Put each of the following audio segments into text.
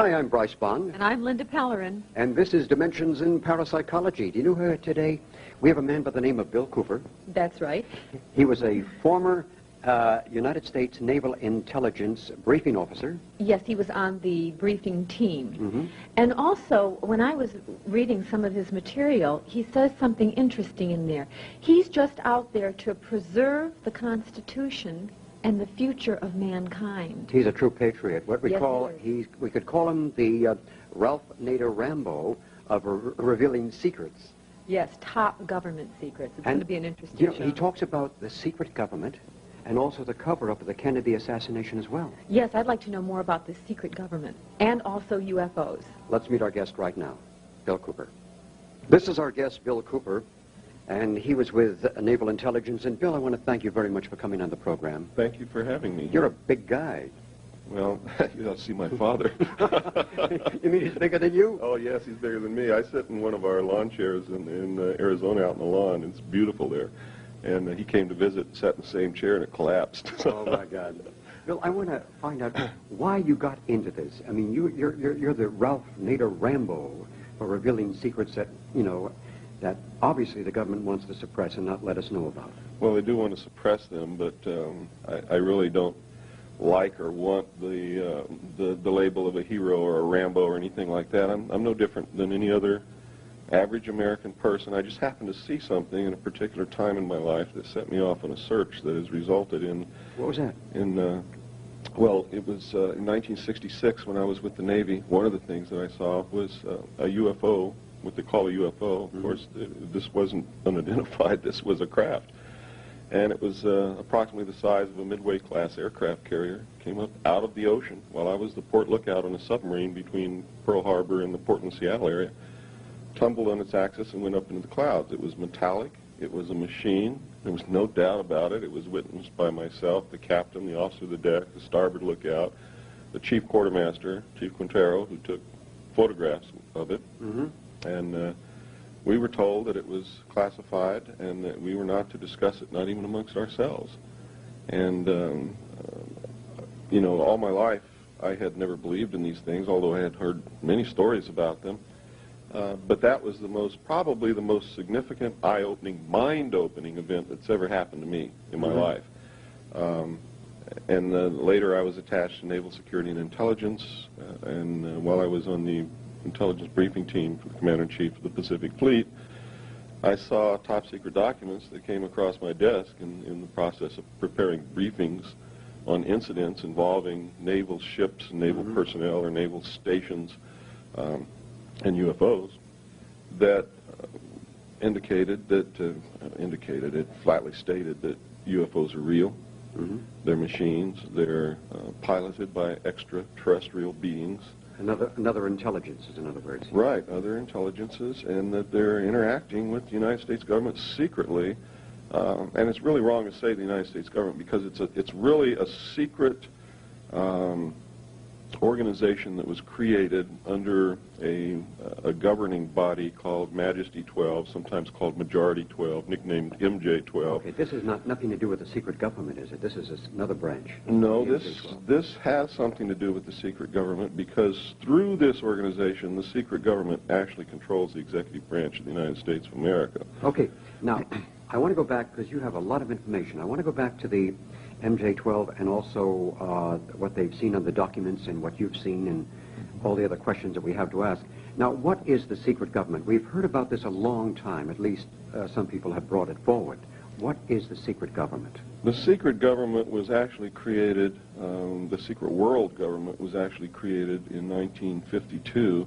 Hi, I'm Bryce Bond. And I'm Linda Pellerin. And this is Dimensions in Parapsychology. Do you know her today? We have a man by the name of Bill Cooper. That's right. He was a former United States Naval Intelligence briefing officer. Yes, he was on the briefing team. Mm-hmm. And also, when I was reading some of his material, he says something interesting in there. He's just out there to preserve the Constitution and the future of mankind. He's a true patriot. What we Yes, call, we could call him the Ralph Nader Rambo of revealing secrets. Yes, top government secrets. It's going to be an interesting You know, show. he talks about the secret government and also the cover-up of the Kennedy assassination as well. Yes, I'd like to know more about the secret government and also UFOs. Let's meet our guest right now, Bill Cooper. This is our guest, Bill Cooper, and he was with Naval Intelligence. And Bill, I want to thank you very much for coming on the program. Thank you for having me. You're a big guy. Well, you ought to see my father. You mean he's bigger than you? Oh, yes, he's bigger than me. I sit in one of our lawn chairs in Arizona out in the lawn. It's beautiful there. And he came to visit, sat in the same chair, and it collapsed. Oh, my God. Bill, I want to find out why you got into this. I mean, you're the Ralph Nader Rambo for revealing secrets that, you know, that obviously the government wants to suppress and not let us know about. Well, they do want to suppress them, but I really don't like or want the label of a hero or a Rambo or anything like that. I'm no different than any other average American person. I just happened to see something in a particular time in my life that set me off on a search that has resulted in... What was that? Well, it was in 1966 when I was with the Navy. One of the things that I saw was a UFO, what they call a UFO. Mm-hmm. Of course, this wasn't unidentified. This was a craft. And it was approximately the size of a Midway-class aircraft carrier. Came up out of the ocean while I was the port lookout on a submarine between Pearl Harbor and the Portland-Seattle area. Tumbled on its axis and went up into the clouds. It was metallic. It was a machine. There was no doubt about it. It was witnessed by myself, the captain, the officer of the deck, the starboard lookout, the chief quartermaster, Chief Quintero, who took photographs of it. Mm-hmm. And we were told that it was classified and that we were not to discuss it, not even amongst ourselves. And, you know, all my life I had never believed in these things, although I had heard many stories about them. But that was probably the most significant, eye-opening, mind-opening event that's ever happened to me in my life. And later I was attached to Naval Security and Intelligence, and while I was on the intelligence briefing team for the Commander-in-Chief of the Pacific Fleet, I saw top-secret documents that came across my desk in the process of preparing briefings on incidents involving naval ships, naval personnel, or naval stations, and UFOs that it flatly stated that UFOs are real. Mm-hmm. They're machines. They're piloted by extraterrestrial beings. Another intelligences, in other words. Right, other intelligences, and that they're interacting with the United States government secretly. And it's really wrong to say the United States government because it's really a secret organization that was created under a governing body called Majesty 12, sometimes called Majority 12, nicknamed MJ12. Okay, this is nothing to do with the secret government, is it? This is another branch. No, this has something to do with the secret government because through this organization, the secret government actually controls the executive branch of the United States of America. Okay, now, I want to go back, because you have a lot of information. I want to go back to the MJ12 and also what they've seen on the documents and what you've seen and all the other questions that we have to ask. Now, what is the secret government? We've heard about this a long time. At least some people have brought it forward. What is the secret government? The secret government was actually created, the secret world government was actually created in 1952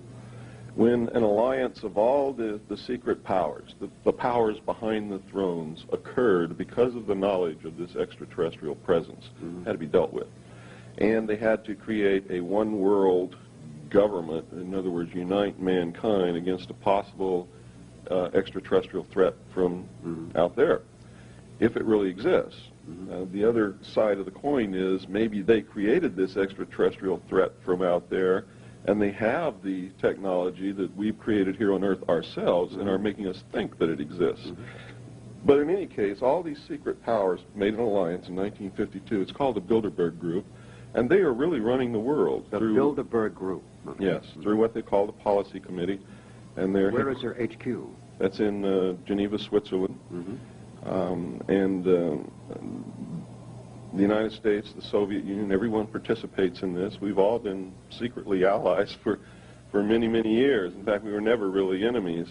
when an alliance of all the secret powers, the powers behind the thrones, occurred because of the knowledge of this extraterrestrial presence, had to be dealt with. And they had to create a one-world government, in other words, unite mankind against a possible extraterrestrial threat from out there, if it really exists. The other side of the coin is maybe they created this extraterrestrial threat from out there, and they have the technology that we've created here on Earth ourselves and are making us think that it exists. But in any case, all these secret powers made an alliance in 1952. It's called the Bilderberg Group, and they are really running the world. The Bilderberg Group. Okay. Yes, through what they call the Policy Committee. And they're Where is their HQ? That's in Geneva, Switzerland. And the United States, the Soviet Union, everyone participates in this. We've all been secretly allies for many, many years. In fact, we were never really enemies.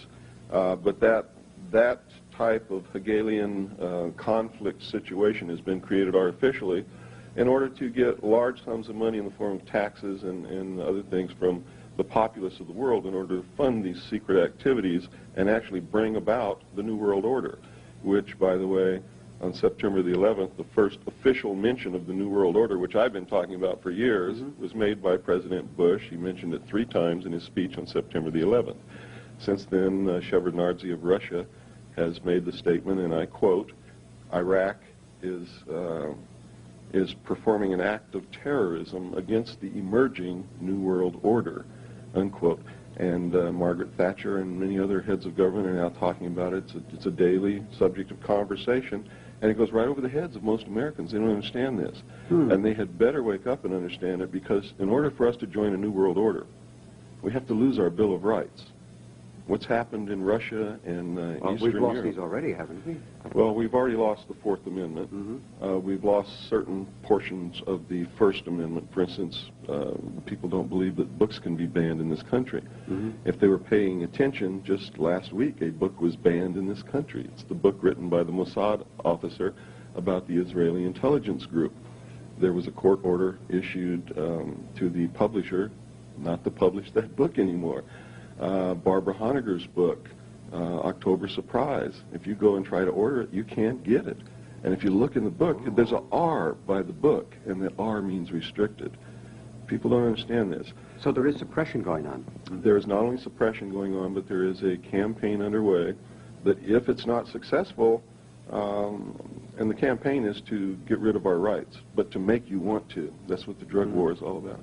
But that type of Hegelian conflict situation has been created artificially in order to get large sums of money in the form of taxes and other things from the populace of the world in order to fund these secret activities and actually bring about the New World Order, which, by the way, on September the 11th, the first official mention of the New World Order, which I've been talking about for years, was made by President Bush. He mentioned it 3 times in his speech on September the 11th. Since then, Shevardnadze of Russia has made the statement, and I quote, Iraq is performing an act of terrorism against the emerging New World Order, unquote. And Margaret Thatcher and many other heads of government are now talking about it. It's a daily subject of conversation, and it goes right over the heads of most Americans. They don't understand this. And they had better wake up and understand it, because in order for us to join a New World Order, we have to lose our Bill of Rights. What's happened in Russia and Eastern Europe? We've lost these already, haven't we? Well, we've already lost the Fourth Amendment. We've lost certain portions of the First Amendment. For instance, people don't believe that books can be banned in this country. If they were paying attention, just last week a book was banned in this country. It's the book written by the Mossad officer about the Israeli intelligence group. There was a court order issued to the publisher not to publish that book anymore. Barbara Honegger's book, October Surprise. If you go and try to order it, you can't get it. And if you look in the book, there's a R by the book, and that R means restricted. People don't understand this. So there is suppression going on. There is not only suppression going on, but there is a campaign underway that if it's not successful, and the campaign is to get rid of our rights, but to make you want to. That's what the drug war is all about.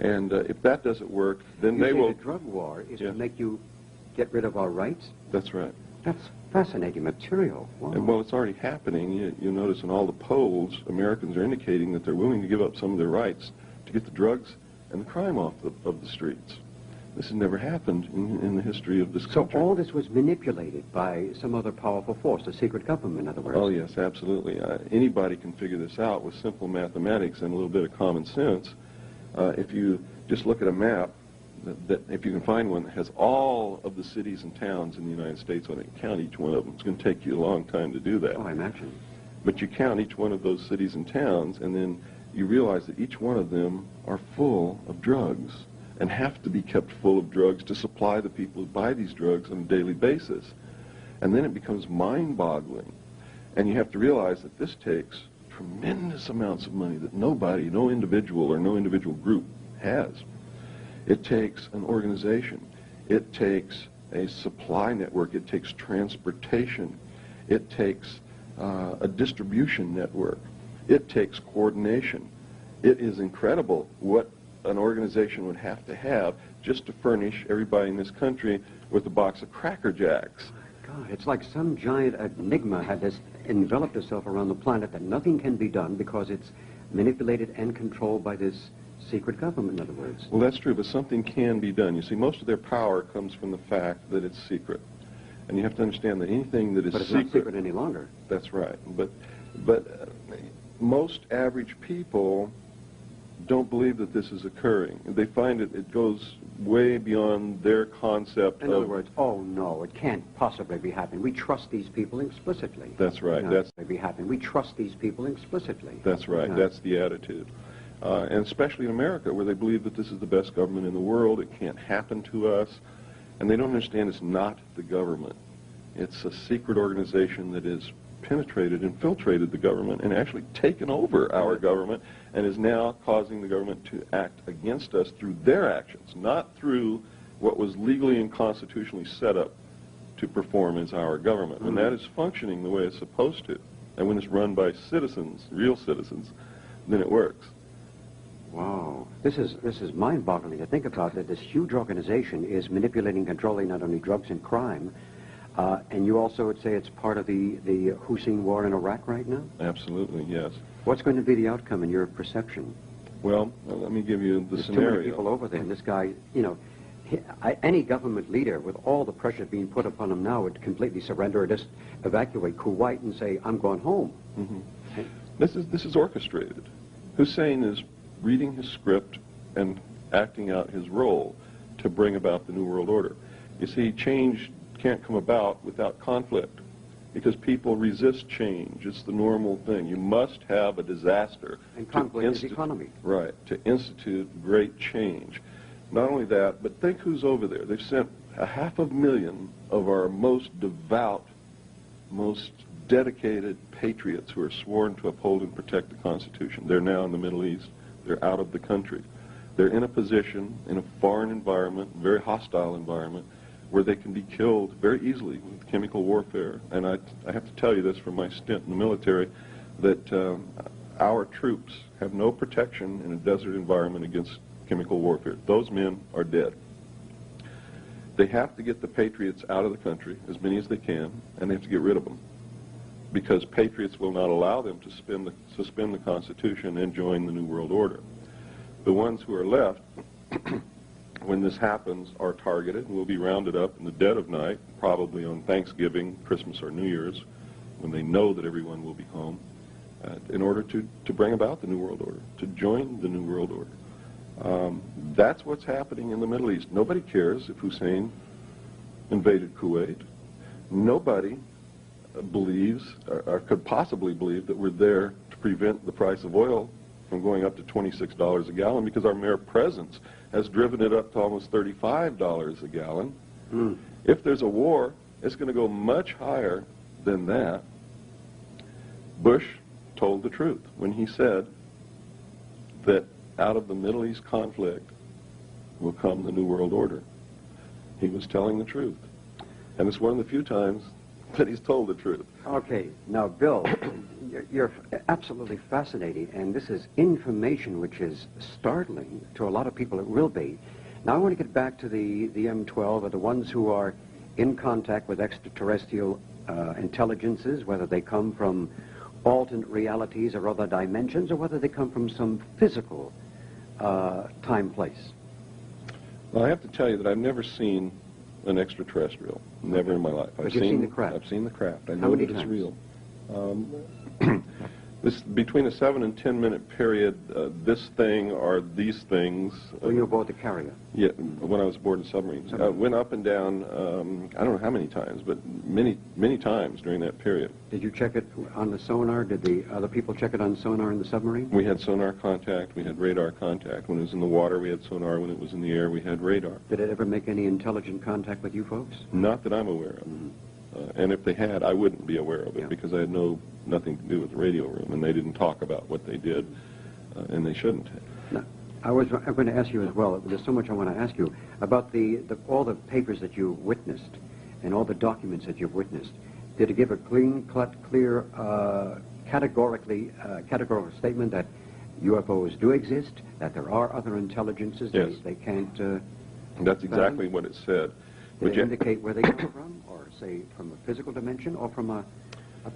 And if that doesn't work, then they will... The drug war is to make you get rid of our rights? That's right. That's fascinating material. Wow. And well, it's already happening. You notice in all the polls, Americans are indicating that they're willing to give up some of their rights to get the drugs and the crime off of the streets. This has never happened in the history of this country. So all this was manipulated by some other powerful force, a secret government, in other words? Oh, yes, absolutely. Anybody can figure this out with simple mathematics and a little bit of common sense. If you just look at a map, if you can find one that has all of the cities and towns in the United States on it, count each one of them. It's going to take you a long time to do that. Oh, I imagine. But you count each one of those cities and towns, and then you realize that each one of them are full of drugs and have to be kept full of drugs to supply the people who buy these drugs on a daily basis. And then it becomes mind-boggling. And you have to realize that this takes tremendous amounts of money that nobody, no individual or no individual group has. It takes an organization. It takes a supply network. It takes transportation. It takes a distribution network. It takes coordination. It is incredible what an organization would have to just to furnish everybody in this country with a box of Cracker Jacks. God, it's like some giant enigma had this enveloped itself around the planet that nothing can be done because it's manipulated and controlled by this secret government, in other words. Well, that's true, but something can be done. You see, most of their power comes from the fact that it's secret. And you have to understand that anything that is But it's not secret any longer. That's right. But most average people don't believe that this is occurring. They find it goes way beyond their concept In other words, oh no, it can't possibly be happening. We trust these people explicitly. That's right. No, that's be happening. We trust these people explicitly. That's right. That's the attitude. And especially in America, where they believe that this is the best government in the world, it can't happen to us. And they don't understand it's not the government. It's a secret organization that has penetrated, infiltrated the government, and actually taken over our government, and is now causing the government to act against us through their actions, not through what was legally and constitutionally set up to perform as our government. When that is functioning the way it's supposed to, and when it's run by citizens, real citizens, then it works. Wow. This is mind-boggling to think about, that this huge organization is manipulating, controlling not only drugs and crime, and you also would say it's part of the Hussein war in Iraq right now? Absolutely, yes. What's going to be the outcome in your perception? Well, let me give you the There's scenario. too many people over there, and this guy, you know, any government leader with all the pressure being put upon him now would completely surrender or just evacuate Kuwait and say, I'm going home. Mm-hmm. This is orchestrated. Hussein is reading his script and acting out his role to bring about the New World Order. You see, change can't come about without conflict because people resist change. It's the normal thing. You must have a disaster. And conflict is economy. Right, to institute great change. Not only that, but think who's over there. They've sent 500,000 of our most devout, most dedicated patriots who are sworn to uphold and protect the Constitution. They're now in the Middle East. They're out of the country. They're in a position, in a foreign environment, very hostile environment, where they can be killed very easily with chemical warfare. And I have to tell you this from my stint in the military, that our troops have no protection in a desert environment against chemical warfare. Those men are dead. They have to get the patriots out of the country, as many as they can, and they have to get rid of them, because patriots will not allow them to suspend the Constitution and join the New World Order. The ones who are left, when this happens, are targeted and will be rounded up in the dead of night, probably on Thanksgiving, Christmas, or New Year's, when they know that everyone will be home, in order to bring about the New World Order, to join the New World Order. That's what's happening in the Middle East. Nobody cares if Hussein invaded Kuwait. Nobody believes, or could possibly believe, that we're there to prevent the price of oil from going up to $26 a gallon, because our mere presence has driven it up to almost $35 a gallon. If there's a war, it's going to go much higher than that. Bush told the truth when he said that out of the Middle East conflict will come the New World Order. He was telling the truth. And it's one of the few times that he's told the truth. Okay, now, Bill, you're absolutely fascinating, and this is information which is startling to a lot of people. It will be. Now, I want to get back to the M12, or the ones who are in contact with extraterrestrial intelligences, whether they come from alternate realities or other dimensions, or whether they come from some physical time, place. Well, I have to tell you that I've never seen an extraterrestrial. Never in my life. But you've seen the craft. I've seen the craft. I How know many that it's times? real. This between a 7 and 10 minute period. This thing or these things. When you were aboard the carrier. Yeah, when I was aboard the submarines. Went up and down. I don't know how many times, but many times during that period. Did you check it on the sonar? Did the other people check it on sonar in the submarine? We had sonar contact. We had radar contact. When it was in the water, we had sonar. When it was in the air, we had radar. Did it ever make any intelligent contact with you folks? Not that I'm aware of. And if they had, I wouldn't be aware of it, because I had nothing to do with the radio room, and they didn't talk about what they did, and they shouldn't have. No. I'm going to ask you as well. There's so much I want to ask you about all the papers that you witnessed and all the documents that you've witnessed. Did it give a clear, categorical statement that UFOs do exist, that there are other intelligences? Yes. They can't... That's exactly what it said. Did it indicate where they come from, or say from a physical dimension, or from a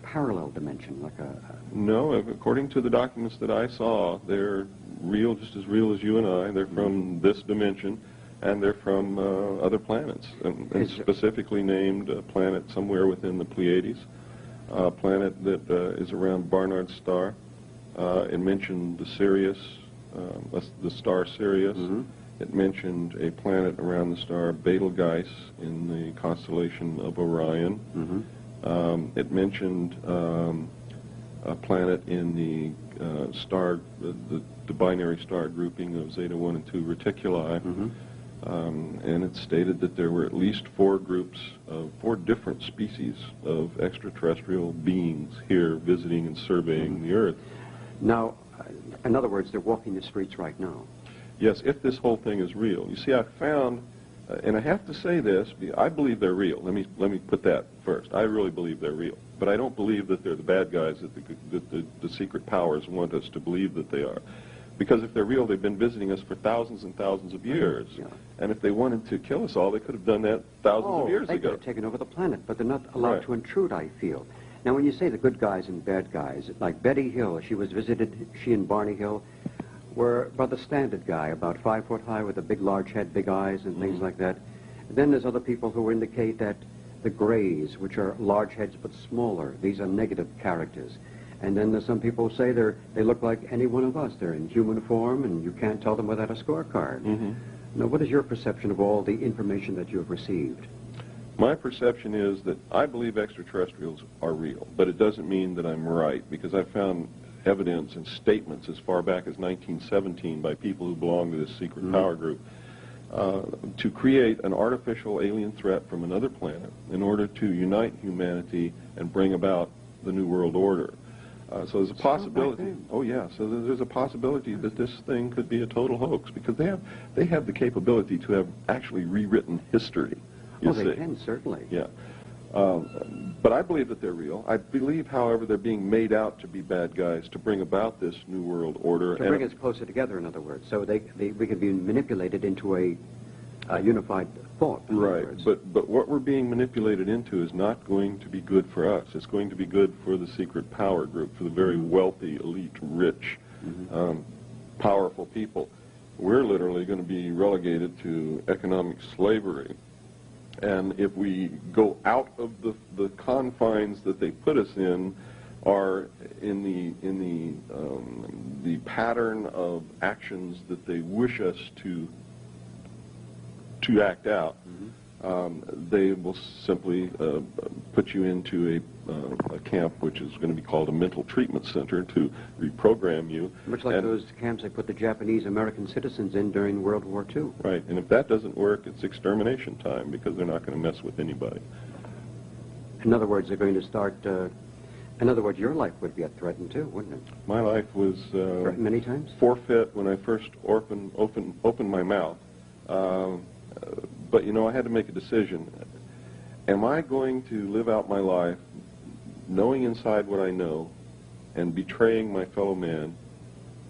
parallel dimension, like a... No, according to the documents that I saw, they're real, just as real as you and I. They're from this dimension, and they're from other planets, and specifically named a planet somewhere within the Pleiades, a planet that is around Barnard's star. It mentioned the Sirius, the star Sirius. It mentioned a planet around the star Betelgeuse in the constellation of Orion. It mentioned a planet in the star, the binary star grouping of Zeta 1 and 2 Reticuli. And it stated that there were at least 4 groups of 4 different species of extraterrestrial beings here visiting and surveying the Earth. Now, in other words, they're walking the streets right now. Yes, if this whole thing is real. You see, I found, and I have to say this, I believe they're real. Let me put that first. I really believe they're real. But I don't believe that they're the bad guys that the secret powers want us to believe that they are. Because if they're real, they've been visiting us for thousands and thousands of years. And if they wanted to kill us all, they could have done that thousands of years they ago. could have taken over the planet, but they're not allowed to intrude, I feel. Now, when you say the good guys and bad guys, like Betty Hill, she was visited, she and Barney Hill, were about the standard guy, about 5 foot high with a big large head, big eyes, and things like that. Then there's other people who indicate that the grays, which are large heads but smaller, these are negative characters. And then there's some people who say they look like any one of us. They're in human form, and you can't tell them without a scorecard. Now, what is your perception of all the information that you have received? My perception is that I believe extraterrestrials are real, but it doesn't mean that I'm right, because I found evidence and statements as far back as 1917 by people who belong to this secret power group to create an artificial alien threat from another planet in order to unite humanity and bring about the New World Order. So there's a possibility. Oh yeah. So there's a possibility that this thing could be a total hoax, because they have the capability to have actually rewritten history. Oh, they can, certainly. Yeah. But I believe that they're real. I believe, however, they're being made out to be bad guys to bring about this New World Order. To bring us closer together, in other words. So we can be manipulated into a unified thought. Right. But what we're being manipulated into is not going to be good for us. It's going to be good for the secret power group, for the very wealthy, elite, rich, powerful people. We're literally going to be relegated to economic slavery. And if we go out of the confines that they put us in, are in the pattern of actions that they wish us to act out, they will simply put you into a camp which is going to be called a mental treatment center to reprogram you. Much like those camps they put the Japanese American citizens in during World War II. Right, and if that doesn't work, it's extermination time, because they're not going to mess with anybody. In other words, they're going to start... in other words, your life would be threatened too, wouldn't it? My life was... threatened many times? Forfeit when I first opened my mouth. But, you know, I had to make a decision. Am I going to live out my life knowing inside what I know and betraying my fellow man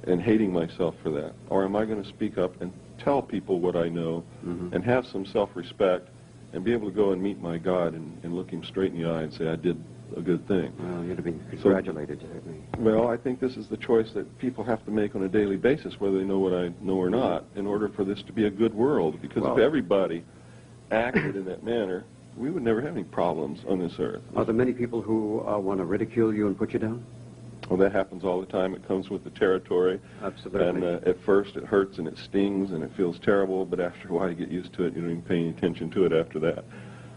and hating myself for that? Or am I going to speak up and tell people what I know and have some self-respect and be able to go and meet my God and look him straight in the eye and say, I did a good thing? Well, you'd have been congratulated, certainly. Well, I think this is the choice that people have to make on a daily basis, whether they know what I know or not, in order for this to be a good world. Because if everybody acted in that manner, we would never have any problems on this earth. Are there many people who want to ridicule you and put you down? Well, that happens all the time. It comes with the territory. Absolutely. And at first it hurts and it stings and it feels terrible, but after a while you get used to it. You don't even pay any attention to it after that.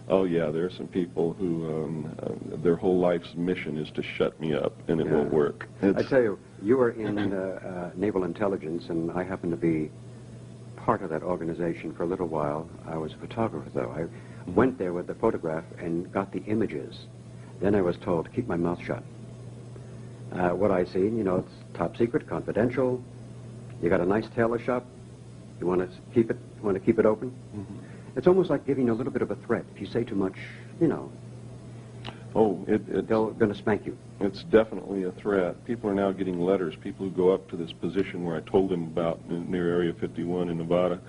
Oh, yeah, there are some people who their whole life's mission is to shut me up, and it won't work. I tell you, you were in Naval Intelligence, and I happened to be part of that organization for a little while. I was a photographer, though. I went there with the photograph and got the images. Then I was told to keep my mouth shut. What I seen, you know, it's top secret, confidential. You got a nice tailor shop. You want to keep it open. It's almost like giving a little bit of a threat. If you say too much, you know, they're going to spank you. It's definitely a threat. People are now getting letters. People who go up to this position where I told them about near Area 51 in Nevada,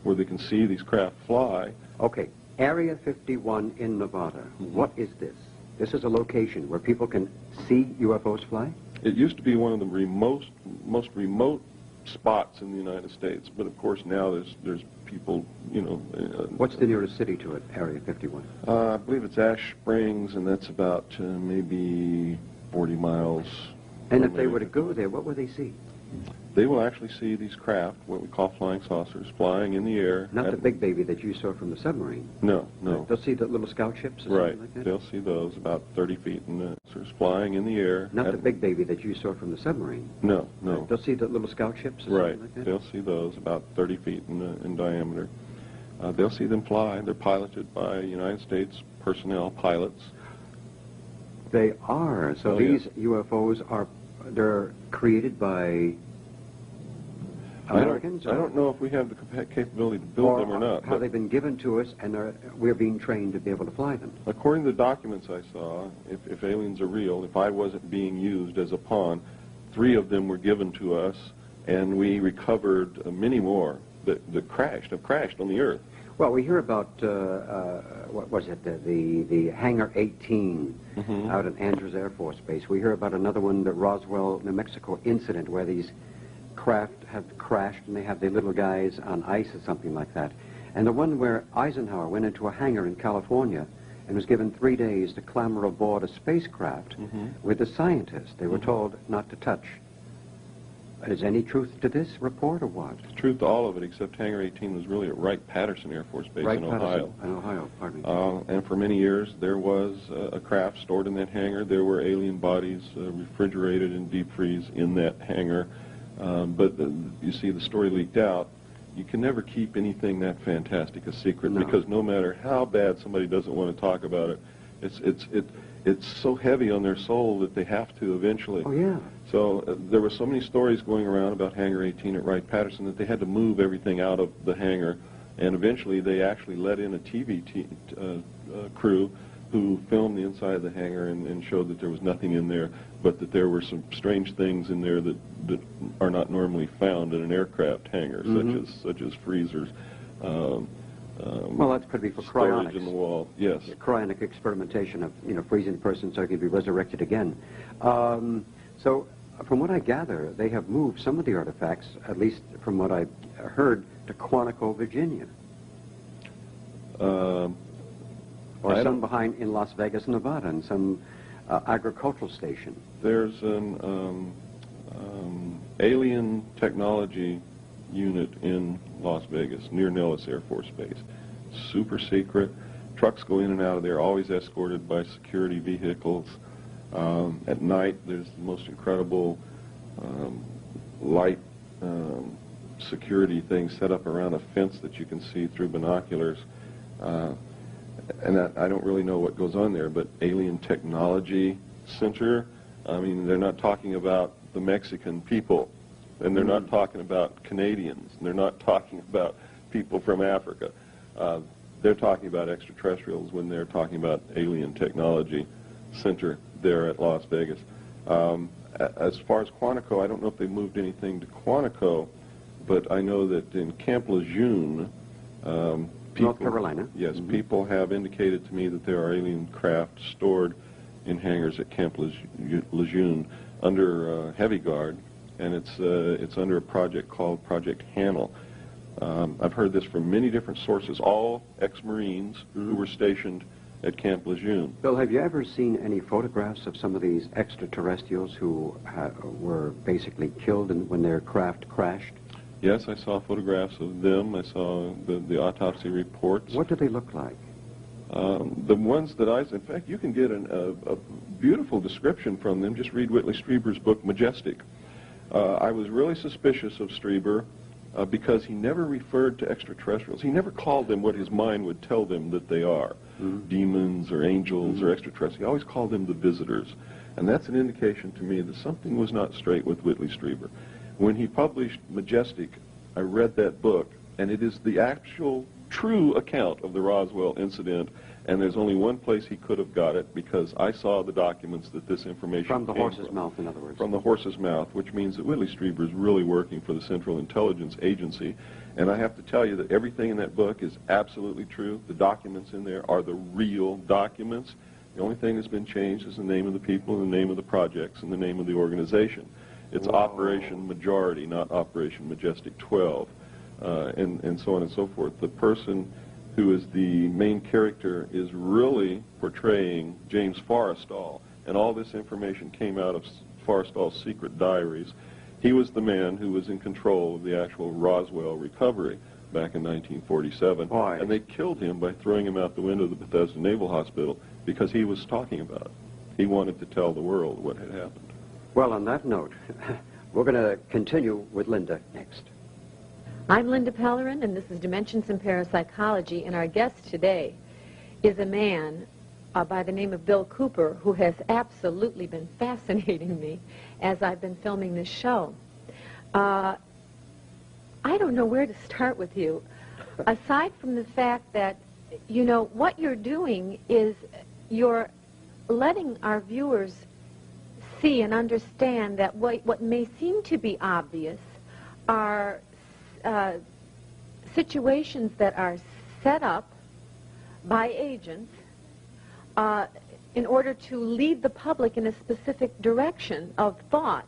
where they can see these craft fly. Okay, Area 51 in Nevada. What is this? This is a location where people can see UFOs fly? It used to be one of the most remote spots in the United States, but of course now there's people, you know... What's the nearest city to it, Area 51? I believe it's Ash Springs, and that's about maybe 40 miles. And if they were to go there, what would they see? They will actually see these craft, what we call flying saucers, flying in the air. Not the big baby that you saw from the submarine. No, no. They'll see the little scout ships or something like that? They'll see those about 30 feet in the flying in the air. Not the big baby that you saw from the submarine? No, no. They'll see the little scout ships or something like that? They'll see those about 30 feet in diameter. They'll see them fly. They're piloted by United States personnel, pilots. They are. So these UFOs they're created by Americans? I don't know if we have the capability to build them or not. Have they been given to us and we're being trained to be able to fly them? According to the documents I saw, if aliens are real, if I wasn't being used as a pawn, 3 of them were given to us, and we recovered many more that have crashed on the Earth. Well, we hear about, what was it, the Hangar 18 out at Andrews Air Force Base. We hear about another one, the Roswell, New Mexico incident, where these craft have crashed and they have the little guys on ice or something like that. And the one where Eisenhower went into a hangar in California and was given 3 days to clamber aboard a spacecraft with the scientists. They were told not to touch. Is any truth to this report or what? Truth to all of it, except Hangar 18 was really at Wright-Patterson Air Force Base in Ohio. In Ohio, pardon me. And for many years, there was a craft stored in that hangar. There were alien bodies refrigerated in deep freeze in that hangar. But you see, the story leaked out. You can never keep anything that fantastic a secret, because no matter how bad somebody doesn't want to talk about it, it's so heavy on their soul that they have to eventually. Oh, yeah. So there were so many stories going around about Hangar 18 at Wright-Patterson that they had to move everything out of the hangar, and eventually they actually let in a TV crew who filmed the inside of the hangar and showed that there was nothing in there, but that there were some strange things in there that are not normally found in an aircraft hangar, such as freezers. Well, that could be for storage cryonics. in the wall. Yes. Cryonic experimentation of, freezing a person so he can be resurrected again. So, from what I gather, they have moved some of the artifacts, at least from what I heard, to Quantico, Virginia. Or some behind in Las Vegas, Nevada, and some agricultural station. There's an alien technology unit in Las Vegas, near Nellis Air Force Base. Super secret. Trucks go in and out of there, always escorted by security vehicles. At night, there's the most incredible light security things set up around a fence that you can see through binoculars. And I don't really know what goes on there, but Alien Technology Center, I mean, they're not talking about the Mexican people, and they're not talking about Canadians, and they're not talking about people from Africa. They're talking about extraterrestrials when they're talking about Alien Technology Center there at Las Vegas. As far as Quantico, I don't know if they moved anything to Quantico, but I know that in Camp Lejeune, North Carolina. Yes, people have indicated to me that there are alien craft stored in hangars at Camp Lejeune under heavy guard, and it's under a project called Project Hanel. I've heard this from many different sources, all ex-Marines who were stationed at Camp Lejeune. Bill, have you ever seen any photographs of some of these extraterrestrials who were basically killed when their craft crashed? Yes, I saw photographs of them. I saw the autopsy reports. What do they look like? The ones that in fact, you can get a beautiful description from them. Just read Whitley Strieber's book, Majestic. I was really suspicious of Strieber because he never referred to extraterrestrials. He never called them what his mind would tell them that they are, demons or angels or extraterrestrials. He always called them the visitors. And that's an indication to me that something was not straight with Whitley Strieber. When he published Majestic, I read that book, and it is the actual true account of the Roswell incident, and there's only one place he could have got it, because I saw the documents that this information From the came horse's mouth, in other words. From the horse's mouth, which means that Whitley Strieber is really working for the Central Intelligence Agency. And I have to tell you that everything in that book is absolutely true. The documents in there are the real documents. The only thing that's been changed is the name of the people, and the name of the projects, and the name of the organization. It's Operation Majority, not Operation Majestic 12, and so on and so forth. The person who is the main character is really portraying James Forrestal, and all this information came out of Forrestal's secret diaries. He was the man who was in control of the actual Roswell recovery back in 1947. Why? And they killed him by throwing him out the window of the Bethesda Naval Hospital because he was talking about it. He wanted to tell the world what had happened. Well, on that note, we're going to continue with Linda next. I'm Linda Pellerin, and this is Dimensions in Parapsychology, and our guest today is a man by the name of Bill Cooper, who has absolutely been fascinating me as I've been filming this show. I don't know where to start with you, aside from the fact that, what you're doing is you're letting our viewers see and understand that what may seem to be obvious are situations that are set up by agents in order to lead the public in a specific direction of thought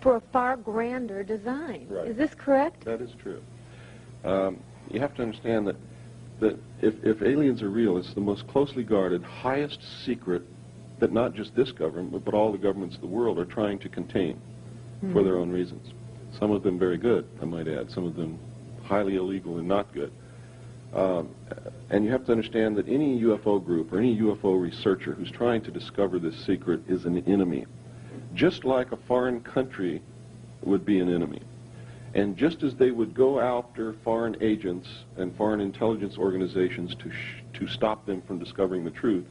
for a far grander design. Right. Is this correct? That is true. You have to understand that if aliens are real, it's the most closely guarded, highest secret that not just this government, but all the governments of the world are trying to contain for their own reasons. Some of them very good, I might add. Some of them highly illegal and not good. And you have to understand that any UFO group or any UFO researcher who's trying to discover this secret is an enemy. Just like a foreign country would be an enemy. And just as they would go after foreign agents and foreign intelligence organizations to stop them from discovering the truth,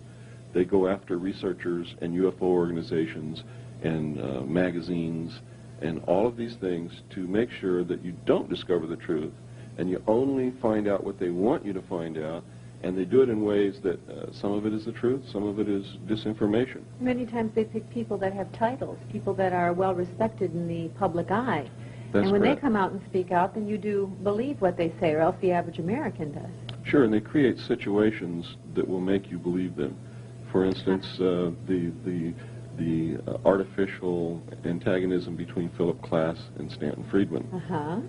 they go after researchers and UFO organizations and magazines and all of these things to make sure that you don't discover the truth, and you only find out what they want you to find out, and they do it in ways that some of it is the truth, some of it is disinformation. Many times they pick people that have titles, people that are well respected in the public eye. That's and when correct. they come out and speak out, then you do believe what they say, or else the average American does. Sure, and they create situations that will make you believe them. For instance, the artificial antagonism between Philip Klass and Stanton Friedman. Uh-huh.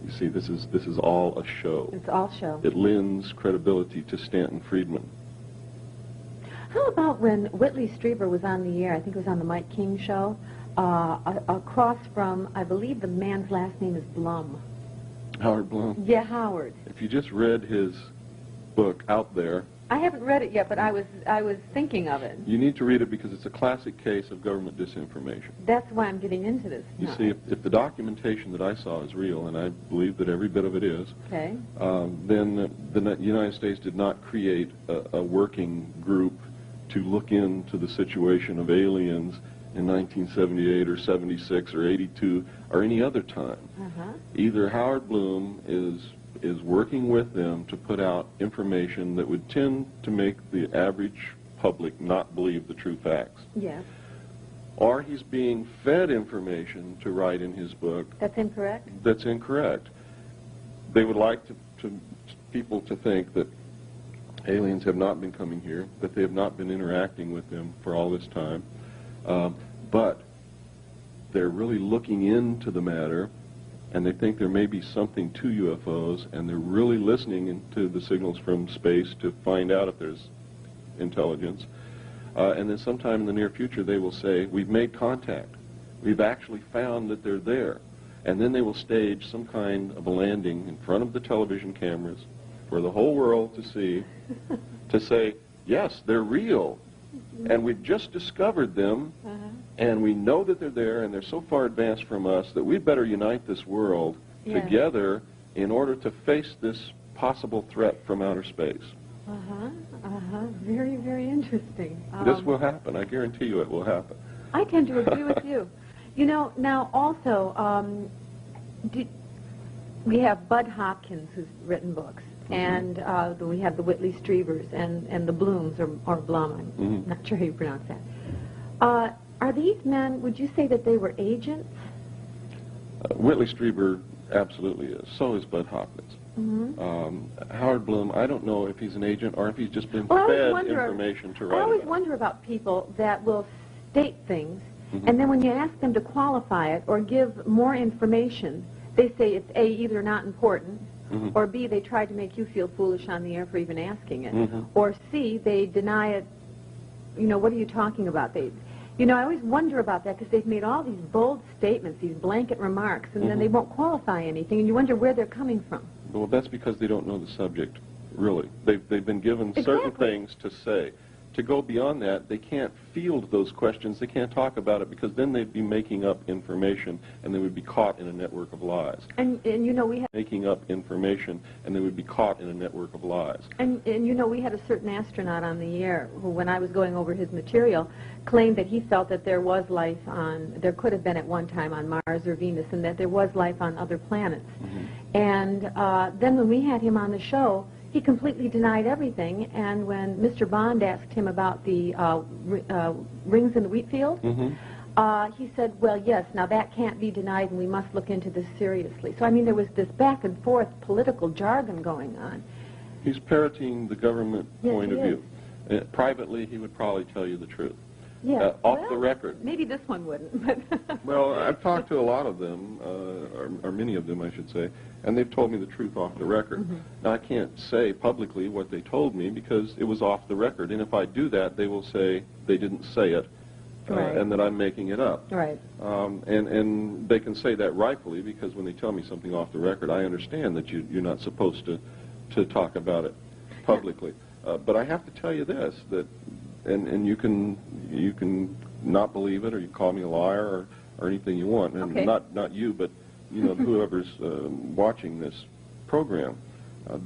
You see, this is all a show. It's all show. It lends credibility to Stanton Friedman. How about when Whitley Strieber was on the air, I think it was on the Mike King show, across from, I believe the man's last name is Blum. Howard Blum. Yeah, Howard. If you just read his book, Out There, I haven't read it yet, but I was thinking of it. you need to read it because it's a classic case of government disinformation. That's why I'm getting into this. You now. see, if the documentation that I saw is real, and I believe that every bit of it is, Okay. then the United States did not create a working group to look into the situation of aliens in 1978 or 76 or 82 or any other time. Uh-huh. Either Howard Bloom is working with them to put out information that would tend to make the average public not believe the true facts, Yes. or he's being fed information to write in his book That's incorrect? that's incorrect. They would like people to think that aliens have not been coming here, that they have not been interacting with them for all this time, but they're really looking into the matter, and they think there may be something to UFOs, and they're really listening to the signals from space to find out if there's intelligence. And then sometime in the near future they will say, we've made contact. We've actually found that they're there. And then they will stage some kind of a landing in front of the television cameras for the whole world to see, to say, yes, they're real. And we've just discovered them, and we know that they're there, and they're so far advanced from us that we'd better unite this world together in order to face this possible threat from outer space. Very, very interesting. This will happen. I guarantee you it will happen. I tend to agree with you. You know, now also, we have Bud Hopkins, who's written books, and we have the Whitley Striebers and the Blooms, or Blum, I'm not sure how you pronounce that. Are these men, would you say that they were agents? Whitley Strieber absolutely is. So is Bud Hopkins. Howard Bloom, I don't know if he's an agent or if he's just been fed information to write I always about. wonder about people that will state things, and then when you ask them to qualify it or give more information, they say it's A, either not important, or B, they try to make you feel foolish on the air for even asking it, or C, they deny it. You know, what are you talking about? You know, I always wonder about that because they've made all these bold statements, these blanket remarks, and then they won't qualify anything, and you wonder where they're coming from. Well, that's because they don't know the subject, really. They've been given certain things to say. To go beyond that, they can't field those questions. They can't talk about it because then they'd be making up information and they would be caught in a network of lies. And you know, we had Making up information and they would be caught in a network of lies. and you know, we had a certain astronaut on the air who, when I was going over his material, claimed that he felt that there was life there could have been at one time on Mars or Venus, and that there was life on other planets. And then when we had him on the show, he completely denied everything, and when Mr. Bond asked him about the rings in the wheat field, he said, well, yes, now that can't be denied, and we must look into this seriously. So, I mean, there was this back and forth political jargon going on. He's parroting the government Yes, point he of view. Privately, he would probably tell you the truth. Yeah. off Well, the record. Maybe this one wouldn't, but... Well, I've talked to a lot of them, or many of them, I should say, and they've told me the truth off the record. Mm-hmm. Now, I can't say publicly what they told me because it was off the record, and if I do that, they will say they didn't say it, Right. and that I'm making it up. Right. And they can say that rightfully because when they tell me something off the record, I understand that you're not supposed to talk about it publicly. But I have to tell you this, that, and you can not believe it, or you call me a liar, or anything you want, and Okay. not you, but whoever's watching this program.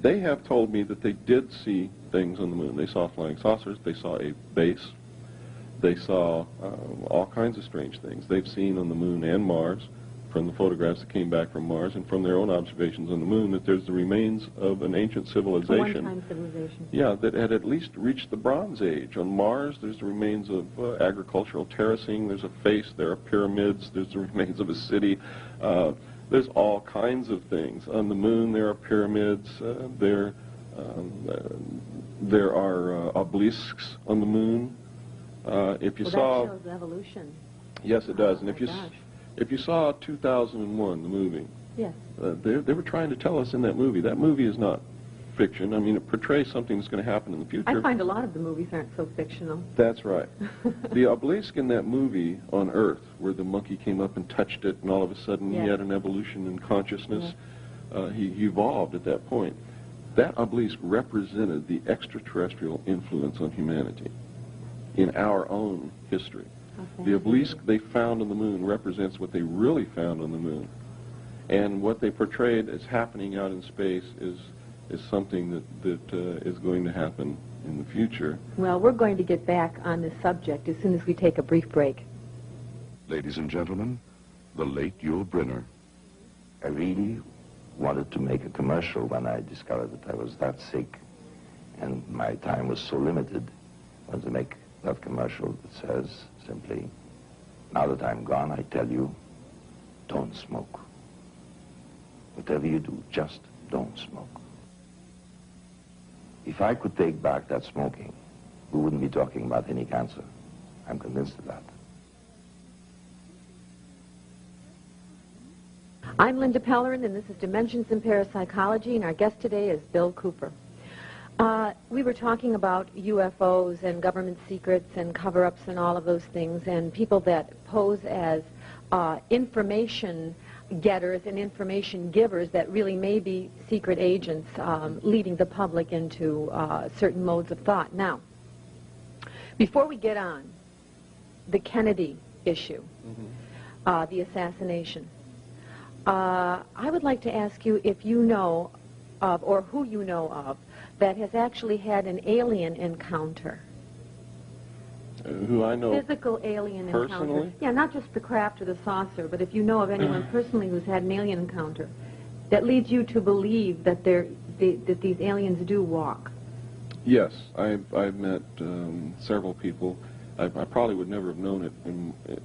They have told me that they did see things on the moon. They saw flying saucers. They saw a base. They saw all kinds of strange things. They've seen on the moon and Mars, from the photographs that came back from Mars, and from their own observations on the moon, that there's the remains of an ancient civilization. A one-time civilization. Yeah, that had at least reached the Bronze Age. On Mars, there's the remains of agricultural terracing. There's a face. There are pyramids. There's the remains of a city. There's all kinds of things. On the moon, there are pyramids. There are obelisks on the moon. If you saw, that shows evolution. yes, it does. And Oh, my gosh. if you saw 2001, the movie, Yes. they were trying to tell us in that movie. That movie is not fiction. I mean, it portrays something that's going to happen in the future. I find a lot of the movies aren't so fictional. That's right. The obelisk in that movie on Earth, where the monkey came up and touched it, and all of a sudden Yes. he had an evolution in consciousness. He evolved at that point. That obelisk represented the extraterrestrial influence on humanity in our own history. Okay. The obelisk they found on the moon represents what they really found on the moon. And what they portrayed as happening out in space is something that is going to happen in the future. Well, we're going to get back on this subject as soon as we take a brief break. Ladies and gentlemen, the late Yul Brynner. I really wanted to make a commercial when I discovered that I was that sick and my time was so limited. I wanted to make that commercial that says simply, now that I'm gone, I tell you, don't smoke. Whatever you do, just don't smoke. If I could take back that smoking, we wouldn't be talking about any cancer. I'm convinced of that. I'm Linda Pellerin, and this is Dimensions in Parapsychology, and our guest today is Bill Cooper. We were talking about UFOs and government secrets and cover-ups and all of those things, and people that pose as information getters and information givers that really may be secret agents leading the public into certain modes of thought. Now, before we get on the Kennedy issue, the assassination, I would like to ask you if you know of, or who you know of, that has actually had an alien encounter. Who I know Physical alien encounter. personally? Yeah, not just the craft or the saucer, but if you know of anyone personally who's had an alien encounter that leads you to believe that that these aliens do walk. Yes, I've met several people. I probably would never have known it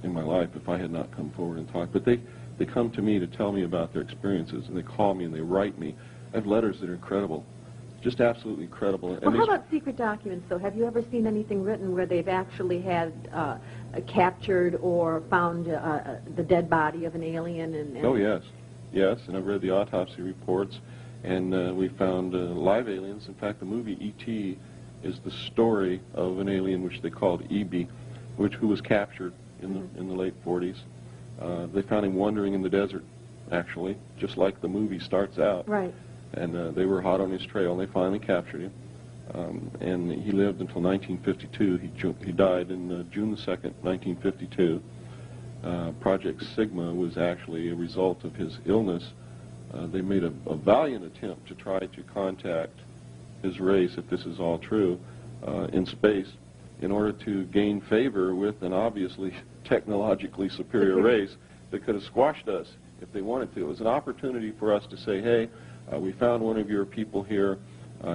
in my life if I had not come forward and talked. But they come to me to tell me about their experiences, and they call me and they write me. I have letters that are incredible, just absolutely incredible. Well, how about secret documents, though? Have you ever seen anything written where they've actually had captured or found the dead body of an alien? And Oh, yes. Yes, and I've read the autopsy reports, and we found live aliens. In fact, the movie E.T. is the story of an alien which they called E.B., who was captured in the late 40s. They found him wandering in the desert, actually, just like the movie starts out. Right. And they were hot on his trail, and they finally captured him. And he lived until 1952. He died in June the 2nd, 1952. Project Sigma was actually a result of his illness. They made a valiant attempt to try to contact his race, if this is all true, in space, in order to gain favor with an obviously technologically superior race that could have squashed us if they wanted to. It was an opportunity for us to say, hey, we found one of your people here.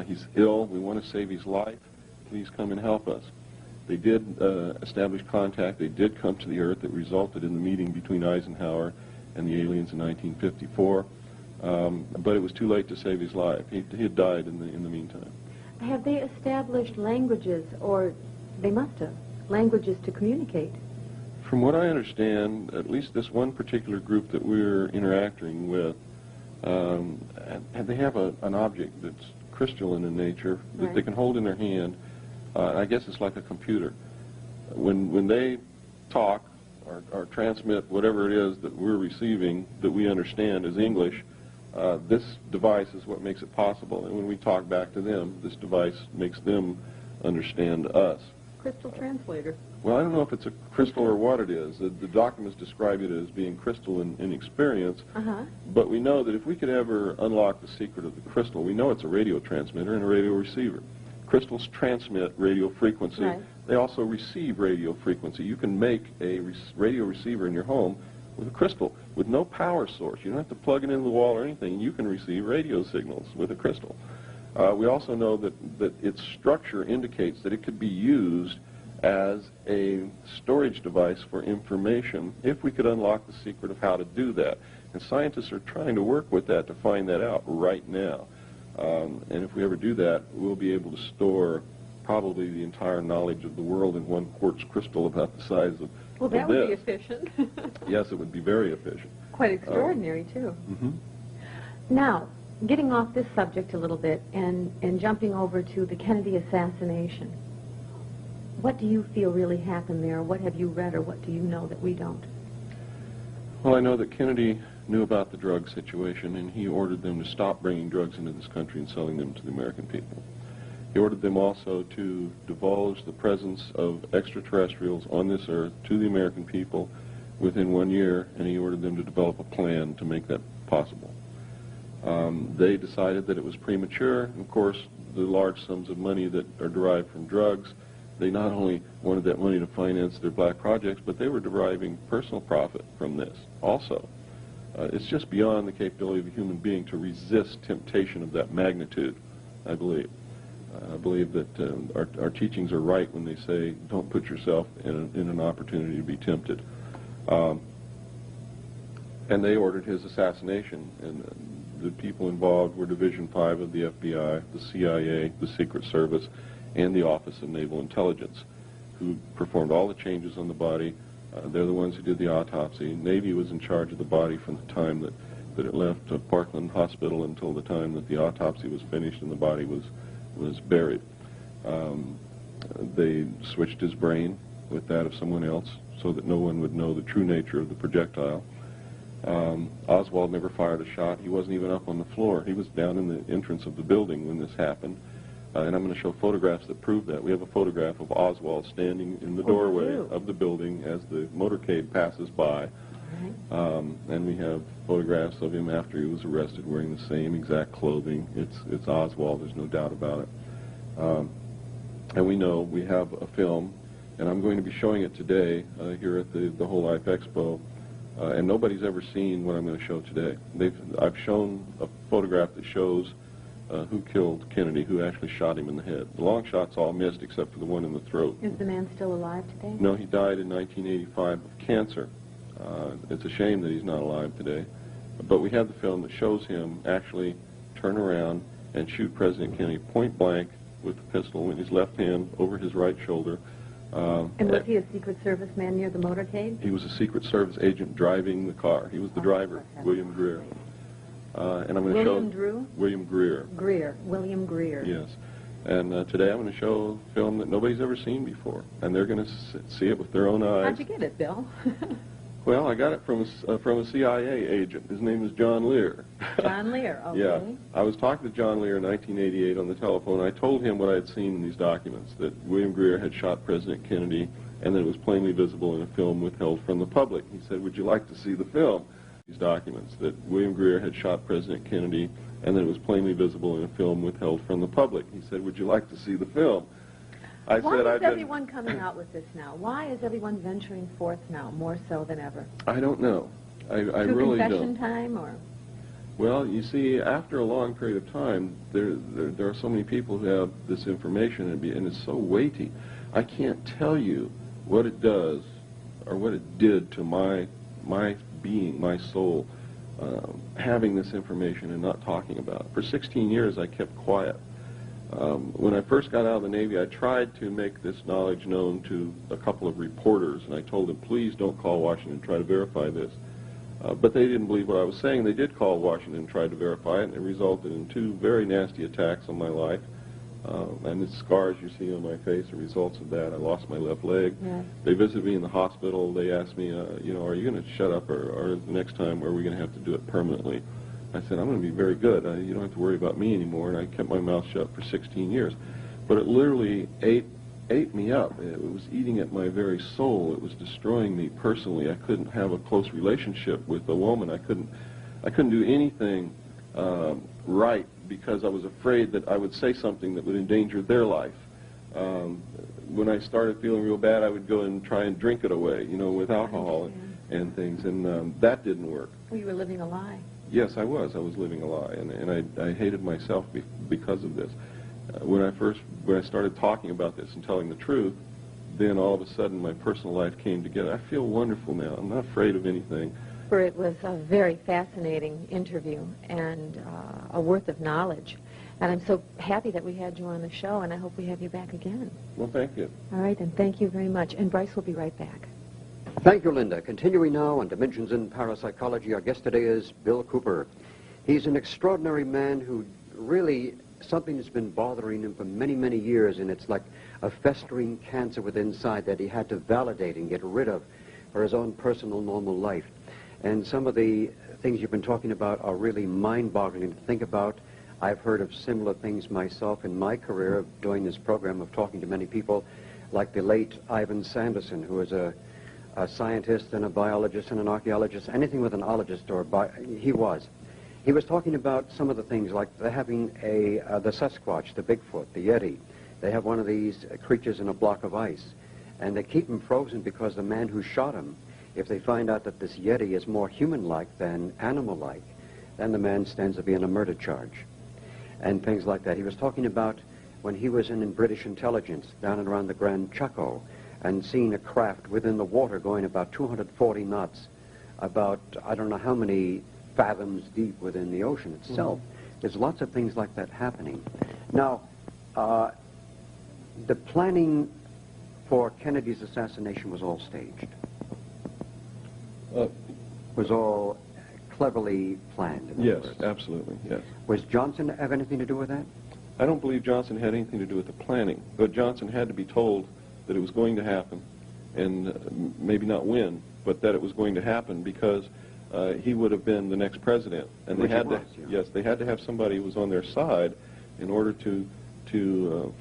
He's ill. We want to save his life. Please come and help us. They did establish contact. They did come to the Earth. It resulted in the meeting between Eisenhower and the aliens in 1954. But it was too late to save his life. He had died in the meantime. Have they established languages, or they must have, languages to communicate. From what I understand, at least this one particular group that we're interacting with, and they have an object that's crystalline in nature that they can hold in their hand. I guess it's like a computer. When they talk or transmit whatever it is that we're receiving that we understand as English, this device is what makes it possible. And when we talk back to them, this device makes them understand us. Crystal translator. Well, I don't know if it's a crystal or what it is. The documents describe it as being crystal in experience. But we know that if we could ever unlock the secret of the crystal, we know it's a radio transmitter and a radio receiver. Crystals transmit radio frequency. Right. They also receive radio frequency. You can make a radio receiver in your home with a crystal, with no power source. You don't have to plug it into the wall or anything. You can receive radio signals with a crystal. We also know that its structure indicates that it could be used as a storage device for information if we could unlock the secret of how to do that. And scientists are trying to work with that to find that out right now. And if we ever do that, we'll be able to store probably the entire knowledge of the world in one quartz crystal about the size of Well, that would be efficient. Yes, it would be very efficient. Quite extraordinary, too. Now, getting off this subject a little bit and jumping over to the Kennedy assassination, what do you feel really happened there? What have you read, or what do you know that we don't? Well, I know that Kennedy knew about the drug situation, and he ordered them to stop bringing drugs into this country and selling them to the American people. He ordered them also to divulge the presence of extraterrestrials on this earth to the American people within 1 year, and he ordered them to develop a plan to make that possible. They decided that it was premature. Of course, the large sums of money that are derived from drugs, they not only wanted that money to finance their black projects, but they were deriving personal profit from this also. It's just beyond the capability of a human being to resist temptation of that magnitude, I believe. I believe that our teachings are right when they say don't put yourself in an opportunity to be tempted. And they ordered his assassination, and the people involved were Division 5 of the FBI, the CIA, the Secret Service, and the Office of Naval Intelligence, who performed all the changes on the body. They're the ones who did the autopsy. Navy was in charge of the body from the time that it left Parkland Hospital until the time that the autopsy was finished and the body was buried. They switched his brain with that of someone else so that no one would know the true nature of the projectile. Oswald never fired a shot. He wasn't even up on the floor. He was down in the entrance of the building when this happened. And I'm going to show photographs that prove that. We have a photograph of Oswald standing in the doorway of the building as the motorcade passes by. And we have photographs of him after he was arrested wearing the same exact clothing. It's Oswald, there's no doubt about it. And we know we have a film, and I'm going to be showing it today here at the Whole Life Expo. And nobody's ever seen what I'm going to show today. I've shown a photograph that shows who killed Kennedy, who actually shot him in the head. The long shots all missed except for the one in the throat. Is the man still alive today? No, he died in 1985 of cancer. It's a shame that he's not alive today. But we have the film that shows him actually turn around and shoot President Kennedy point blank with the pistol in his left hand over his right shoulder. And was he a Secret Service man near the motorcade? He was a Secret Service agent driving the car. He was the driver, William Greer. And I'm going to show William Greer. William Greer. Yes. And today I'm going to show a film that nobody's ever seen before, and they're going to see it with their own eyes. How'd you get it, Bill? Well, I got it from a CIA agent. His name is John Lear. John Lear, okay. Yeah. I was talking to John Lear in 1988 on the telephone. I told him what I had seen in these documents, that William Greer had shot President Kennedy, and that it was plainly visible in a film withheld from the public. He said, would you like to see the film? These documents, that William Greer had shot President Kennedy, and that it was plainly visible in a film withheld from the public. He said, would you like to see the film? Why is everyone coming out with this now? Why is everyone venturing forth now, more so than ever? I don't know. I Through really don't. confession time, or? Well, you see, after a long period of time, there are so many people who have this information, and it's so weighty. I can't tell you what it does or what it did to my being, my soul, having this information and not talking about it. For 16 years, I kept quiet. When I first got out of the Navy, I tried to make this knowledge known to a couple of reporters, and I told them, please don't call Washington and try to verify this. But they didn't believe what I was saying. They did call Washington and tried to verify it, and it resulted in 2 very nasty attacks on my life. And the scars you see on my face are results of that. I lost my left leg. Yes. They visited me in the hospital. They asked me, you know, are you going to shut up, or the next time are we going to have to do it permanently? I said, I'm going to be very good. You don't have to worry about me anymore. And I kept my mouth shut for 16 years. But it literally ate me up. It was eating at my very soul. It was destroying me personally. I couldn't have a close relationship with a woman. I couldn't do anything right because I was afraid that I would say something that would endanger their life. When I started feeling real bad, I would go and try and drink it away, you know, with alcohol and things, and that didn't work. Well, you were living a lie. Yes, I was. I was living a lie, and I hated myself because of this. When I started talking about this and telling the truth, then all of a sudden my personal life came together. I feel wonderful now. I'm not afraid of anything. For it was a very fascinating interview and a worth of knowledge. And I'm so happy that we had you on the show, and I hope we have you back again. Well, thank you. All right, then thank you very much. And Bryce will be right back. Thank you, Linda. Continuing now on Dimensions in Parapsychology, our guest today is Bill Cooper. He's an extraordinary man who really, something has been bothering him for many, many years, and it's like a festering cancer within inside that he had to validate and get rid of for his own personal, normal life. And some of the things you've been talking about are really mind-boggling to think about. I've heard of similar things myself in my career of doing this program, of talking to many people, like the late Ivan Sanderson, who is a scientist and a biologist and an archaeologist, anything with an ologist, he was. He was talking about some of the things, like they're having the Sasquatch, the Bigfoot, the Yeti. They have one of these creatures in a block of ice, and they keep him frozen because the man who shot him, if they find out that this Yeti is more human-like than animal-like, then the man stands to be in a murder charge, and things like that. He was talking about when he was in British intelligence down and around the Grand Chaco, and seeing a craft within the water going about 240 knots, about I don't know how many fathoms deep within the ocean itself. There's lots of things like that happening. Now, the planning for Kennedy's assassination was all staged. Was all cleverly planned. Yes, absolutely, yes. Was Johnson have anything to do with that? I don't believe Johnson had anything to do with the planning, but Johnson had to be told that it was going to happen, and maybe not when, but that it was going to happen because he would have been the next president, and they had yes, they had to have somebody who was on their side in order to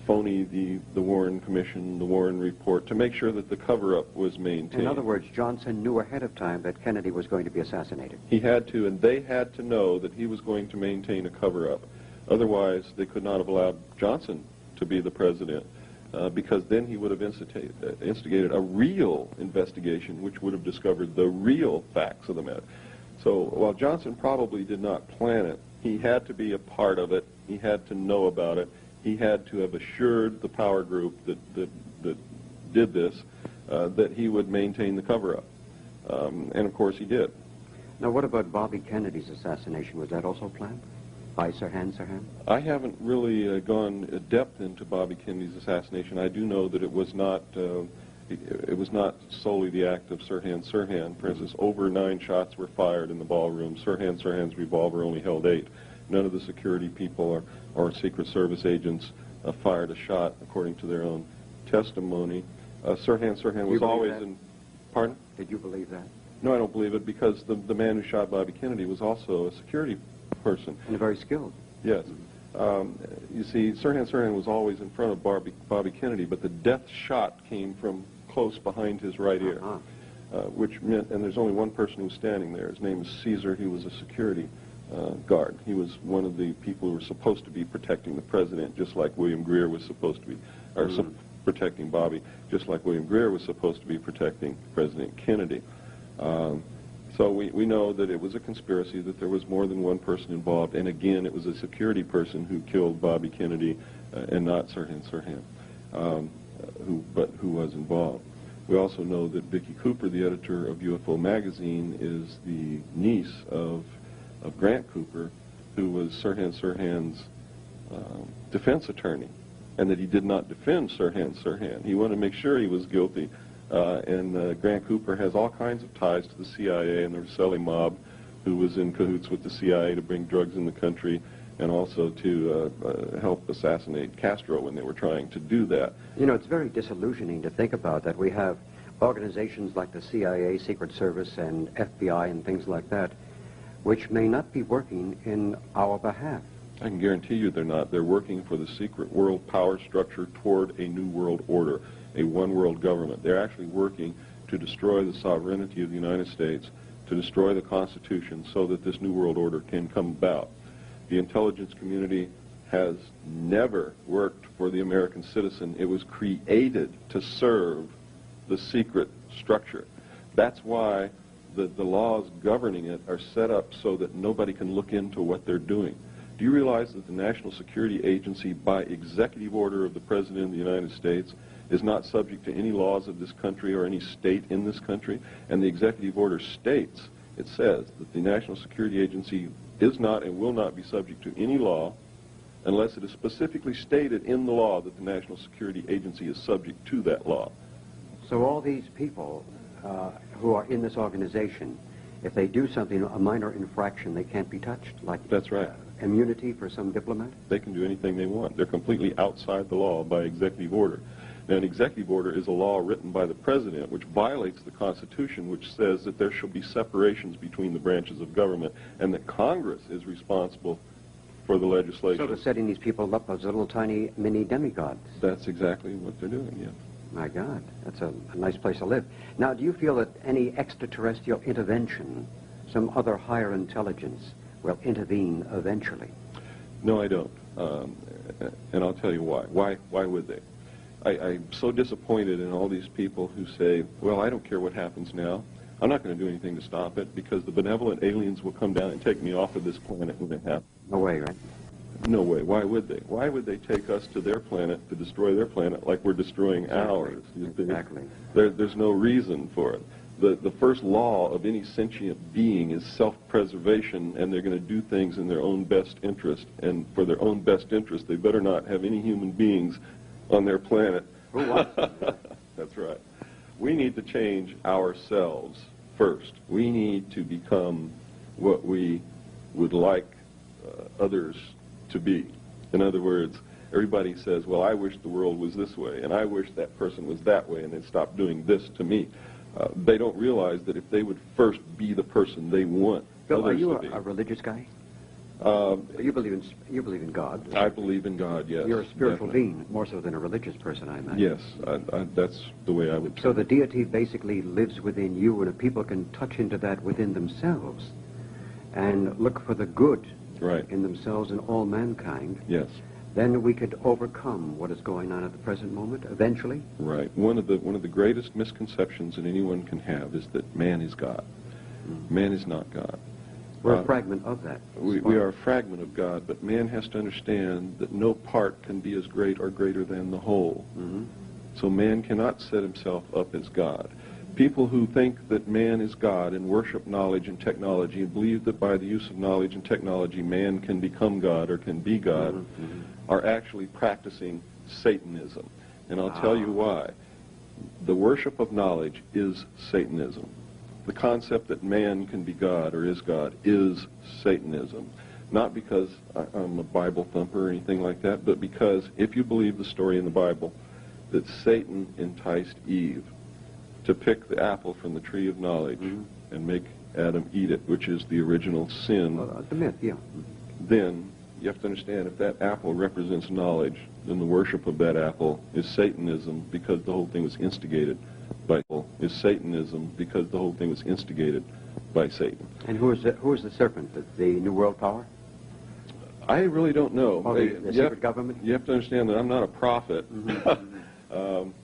phony the Warren Commission, the Warren Report, to make sure that the cover-up was maintained. In other words, Johnson knew ahead of time that Kennedy was going to be assassinated. He had to, and they had to know that he was going to maintain a cover-up. Otherwise, they could not have allowed Johnson to be the president, because then he would have instigated a real investigation, which would have discovered the real facts of the matter. So while Johnson probably did not plan it, he had to be a part of it. He had to know about it. He had to have assured the power group that did this that he would maintain the cover-up. And, of course, he did. Now, what about Bobby Kennedy's assassination? Was that also planned by Sirhan Sirhan? I haven't really gone depth into Bobby Kennedy's assassination. I do know that it was not solely the act of Sirhan Sirhan. For instance, over 9 shots were fired in the ballroom. Sirhan Sirhan's revolver only held 8. None of the security people or Secret Service agents fired a shot, according to their own testimony. Sirhan Sirhan was always in... Pardon? Did you believe that? No, I don't believe it, because the man who shot Bobby Kennedy was also a security person. And very skilled. Yes. You see, Sirhan Sirhan was always in front of Bobby Kennedy, but the death shot came from close behind his right ear, which meant, and there's only one person who was standing there. His name is Caesar. He was a security guard. He was one of the people who were supposed to be protecting the president, just like William Greer was supposed to be, or protecting Bobby, just like William Greer was supposed to be protecting President Kennedy. So we know that it was a conspiracy, that there was more than one person involved, and again, it was a security person who killed Bobby Kennedy and not Sirhan Sirhan, who was involved. We also know that Vicki Cooper, the editor of UFO magazine, is the niece of Grant Cooper, who was Sirhan Sirhan's defense attorney, and that he did not defend Sirhan. He wanted to make sure he was guilty. Grant Cooper has all kinds of ties to the CIA and the Russelli mob, who was in cahoots with the CIA to bring drugs in the country, and also to help assassinate Castro when they were trying to do that. You know, it's very disillusioning to think about that we have organizations like the CIA, Secret Service, and FBI, and things like that, which may not be working in our behalf. I can guarantee you they're not. They're working for the secret world power structure toward a new world order, a one-world government. They're actually working to destroy the sovereignty of the United States, to destroy the Constitution, so that this new world order can come about. The intelligence community has never worked for the American citizen. It was created to serve the secret structure. That's why the laws governing it are set up so that nobody can look into what they're doing. Do you realize that the National Security Agency, by executive order of the President of the United States, is not subject to any laws of this country or any state in this country? And the executive order states, it says that the National Security Agency is not and will not be subject to any law unless it is specifically stated in the law that the National Security Agency is subject to that law. So all these people who are in this organization, if they do something, a minor infraction, they can't be touched? Like That's right. Immunity for some diplomat? They can do anything they want. They're completely outside the law by executive order. Now, an executive order is a law written by the President which violates the Constitution, which says that there shall be separations between the branches of government and that Congress is responsible for the legislation. So they're setting these people up as little tiny mini demigods. That's exactly what they're doing, yeah. My God, that's a nice place to live. Now, do you feel that any extraterrestrial intervention, some other higher intelligence, will intervene eventually? No, I don't. And I'll tell you why. Why would they? I'm so disappointed in all these people who say, well, I don't care what happens now. I'm not going to do anything to stop it because the benevolent aliens will come down and take me off of this planet when it happens. No way, right? No way. Why would they? Why would they take us to their planet to destroy their planet like we're destroying ours? Exactly. There's no reason for it. The first law of any sentient being is self-preservation, and they're going to do things in their own best interest. And for their own best interest, they better not have any human beings on their planet. Who wants them? That's right. We need to change ourselves first. We need to become what we would like others to be. In other words, everybody says, well, I wish the world was this way, and I wish that person was that way, and they'd stop doing this to me. They don't realize that if they would first be the person they want Bill, are you others to be. a religious guy? You believe in God? I believe in God, yes. You're a spiritual definitely. being, more so than a religious person, I imagine. Yes, that's the way I would So the deity basically lives within you, and if people can touch into that within themselves and look for the good Right. in themselves and all mankind, Yes. then we could overcome what is going on at the present moment, eventually. Right. One of the greatest misconceptions that anyone can have is that man is God. Man is not God. We're a fragment of that. We are a fragment of God, but man has to understand that no part can be as great or greater than the whole. Mm-hmm. So man cannot set himself up as God. People who think that man is God and worship knowledge and technology and believe that by the use of knowledge and technology man can become God or can be God are actually practicing Satanism. And I'll tell you why. The worship of knowledge is Satanism. The concept that man can be God or is God is Satanism. Not because I'm a Bible thumper or anything like that, but because if you believe the story in the Bible that Satan enticed Eve to pick the apple from the tree of knowledge and make Adam eat it, which is the original sin, The myth, yeah. then you have to understand if that apple represents knowledge, then the worship of that apple is Satanism because the whole thing was instigated by Satan. And who is the serpent? The New World Power? I really don't know. Oh, the secret government? You have to understand that I'm not a prophet.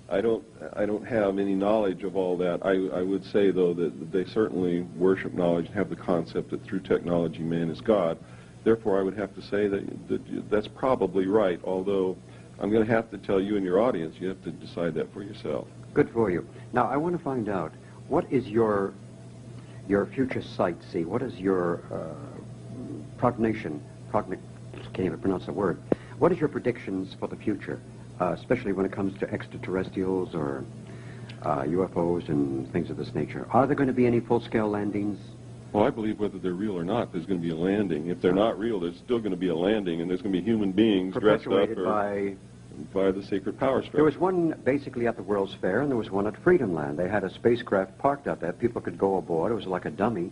I don't have any knowledge of all that. I would say, though, that they certainly worship knowledge and have the concept that through technology man is God. Therefore, I would have to say that that's probably right, although I'm going to have to tell you and your audience, you have to decide that for yourself. Good for you. Now, I want to find out, what is your future sight see? What is your can't even pronounce the word. What is your predictions for the future, especially when it comes to extraterrestrials or UFOs and things of this nature? Are there going to be any full-scale landings? Well, I believe whether they're real or not, there's going to be a landing. If they're not real, there's still going to be a landing, and there's going to be human beings dressed up by the secret power structure. There was one basically at the World's Fair, and there was one at Freedom Land. They had a spacecraft parked out there. People could go aboard. It was like a dummy.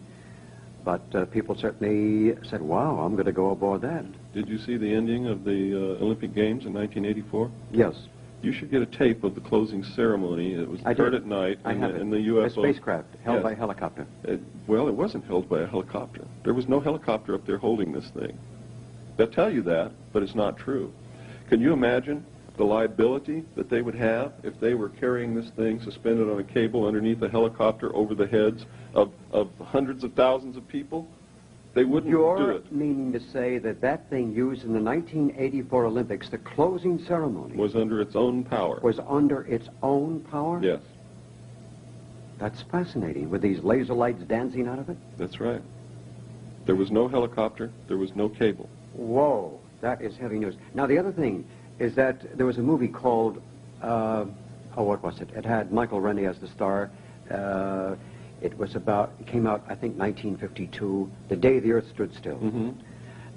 But people certainly said, wow, I'm going to go aboard that. Did you see the ending of the Olympic Games in 1984? Yes. You should get a tape of the closing ceremony. It was third at night in the UFO. A spacecraft held by a helicopter. Well, it wasn't held by a helicopter. There was no helicopter up there holding this thing. They'll tell you that, but it's not true. Can you imagine the liability that they would have if they were carrying this thing suspended on a cable underneath a helicopter over the heads of hundreds of thousands of people? They wouldn't do You're it. meaning to say that that thing used in the 1984 Olympics, the closing ceremony, Was under its own power. was under its own power? Yes, That's fascinating, with these laser lights dancing out of it? that's right. There was no helicopter. There was no cable. Whoa, that is heavy news. Now, the other thing is that there was a movie called, what was it? It had Michael Rennie as the star. It came out, I think, 1952, the day the Earth stood still. Mm-hmm.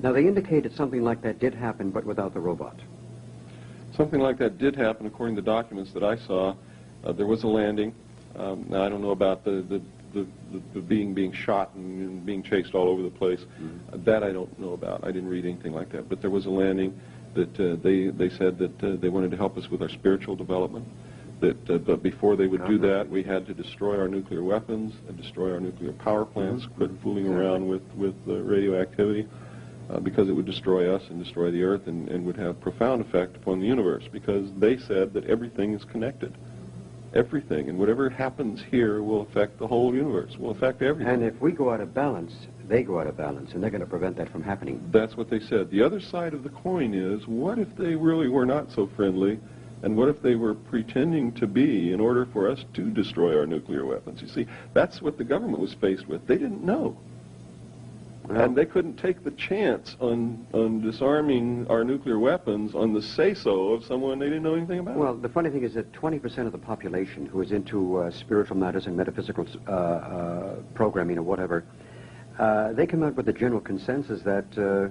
Now, they indicated something like that did happen, but without the robot. Something like that did happen, according to documents that I saw. There was a landing. Now, I don't know about the being shot and being chased all over the place. Mm-hmm. That I don't know about. I didn't read anything like that. But there was a landing that they said that they wanted to help us with our spiritual development. But before they would do that, we had to destroy our nuclear weapons and destroy our nuclear power plants, quit fooling around with radioactivity, because it would destroy us and destroy the Earth and would have profound effect upon the universe, because they said that everything is connected. Everything, and whatever happens here will affect the whole universe, will affect everything. And if we go out of balance, they go out of balance, and they're going to prevent that from happening. That's what they said. The other side of the coin is, what if they really were not so friendly, and what if they were pretending to be in order for us to destroy our nuclear weapons? You see, that's what the government was faced with. They didn't know. Well, And they couldn't take the chance on disarming our nuclear weapons on the say-so of someone they didn't know anything about. well, the funny thing is that 20% of the population who is into spiritual matters and metaphysical programming or whatever, they come out with the general consensus that